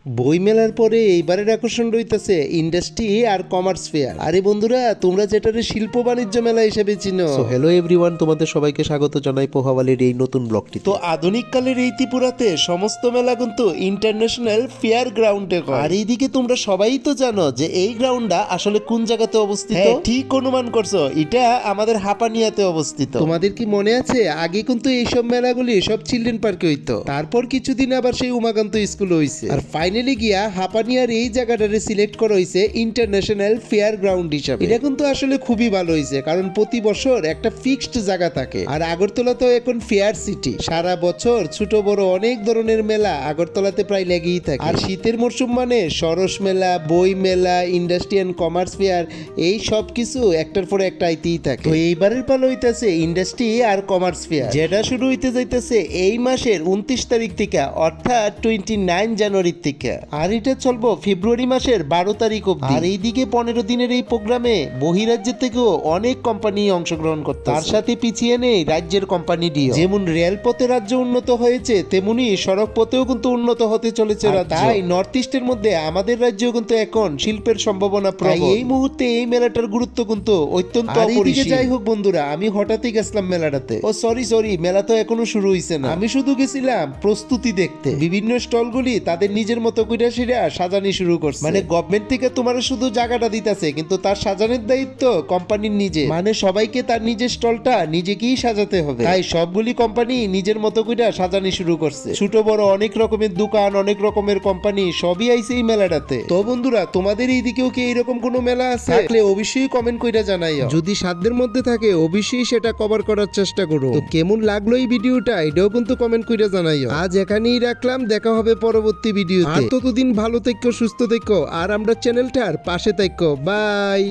বইমেলার পরে এইবারের আকর্ষণ রইতেছে ইন্ডাস্ট্রি আর কমার্স ফেয়ার। আরে বন্ধুরা, তোমরা যেটারে শিল্প বাণিজ্য মেলা হিসেবে চিনো। হ্যালো এভরিওয়ান, তোমাদের সবাইকে স্বাগত জানাই পোহাবালির এই নতুন ব্লগটি। তো আধুনিক কালের এই ত্রিপুরাতে সমস্ত মেলা কিন্তু ইন্টারন্যাশনাল ফেয়ার গ্রাউন্ডে হয়। আর এইদিকে তোমরা সবাই তো জানো যে এই গ্রাউন্ডটা আসলে কোন জায়গাতে অবস্থিত। ঠিক অনুমান করছো, এটা আমাদের হাপানিয়াতে অবস্থিত। তোমাদের কি মনে আছে, আগে কিন্তু এইসব মেলাগুলি সব চিলড্রেন পার্কে হইতো, তারপর কিছুদিন আবার সেই উমাকান্ত স্কুল হইছে, আর ফাইনালি গিয়া হাপানিয়ার এই জায়গাটারে সিলেক্ট করা হয়েছে ইন্টারন্যাশনাল ফেয়ার গ্রাউন্ড হিসাবে। এটা কিন্তু আসলে খুবই ভালো হয়েছে, কারণ প্রতি বছর একটা ফিক্সড জায়গা থাকে। আর আগরতলা তো এখন ফেয়ার সিটি, সারা বছর ছোট বড় অনেক ধরনের মেলা আগরতলাতে প্রায় লেগেই থাকে। আর শীতের মরশুম মানে সরস মেলা, বই মেলা, ইন্ডাস্ট্রি অ্যান্ড কমার্স ফেয়ার, এই সব কিছু একটার পর একটা আইতেই থাকে। তো এইবারের পালা হইতেছে ইন্ডাস্ট্রি আর কমার্স ফেয়ার, যেটা শুরু হইতে যাইতেছে এই মাসের 29 তারিখ থেকে, অর্থাৎ 29 জানুয়ারি থেকে, আর এটা চলবো ফেব্রুয়ারি মাসের 12 তারিখ অবধি। আর এইদিকে 15 দিনের এই প্রোগ্রামে বহিরাজ্যের থেকেও অনেক কোম্পানি অংশগ্রহণ করতে, তার সাথে পিছিয়ে নেই রাজ্যের কোম্পানিটিও। যেমন রেলপথে রাজ্য উন্নত হয়েছে, তেমনি সড়ক পথেও কিন্তু উন্নত হতে চলেছে রাজ্য। তাই নর্থ ইস্টের মধ্যে আমাদের রাজ্য কিন্তু এখন শিল্পের সম্ভাবনা প্রবল। এই মুহূর্তে এই মেলাটার গুরুত্ব কিন্তু অত্যন্ত অপরিসীম। যাই হোক বন্ধুরা, আমি হঠাৎই গেছিলাম মেলাটাতে। ও সরি, মেলা তো এখনো শুরু হইছে না। আমি শুধু গেছিলাম প্রস্তুতি দেখতে। বিভিন্ন স্টলগুলি তাদের নিজের মতো কইরা সেরা সাজানি শুরু করছে। মানে গভর্নমেন্ট থেকে তোমার শুধু জায়গাটা দিতেছে, কিন্তু তার সাজানোর দায়িত্ব কোম্পানির নিজে। মানে সবাইকে তার নিজের স্টলটা নিজেকেই সাজাতে হবে। তাই সবগুলি কোম্পানি নিজের মতো কইরা সাজানি শুরু করছে। ছোট বড় অনেক রকমের দোকান, অনেক রকমের কোম্পানি সবই আইছে এই মেলাটাতে। তো বন্ধুরা, তোমাদের এই দিকেও কি এইরকম কোনো মেলা আছে? থাকলে অবশ্যই কমেন্ট কইরা জানাইও। যদি সাধ্যের মধ্যে থাকে অবশ্যই সেটা কভার করার চেষ্টা করো। তো কেমন লাগলো এই ভিডিওটা, এটাও কিন্তু কমেন্ট কইরা জানাইও। আজ এখানেই রাখলাম, দেখা হবে পরবর্তী ভিডিওতে। আর ততদিন ভালো থেকো, সুস্থ থেকো, আর আমরা চ্যানেলটার পাশে থেকো। বাই।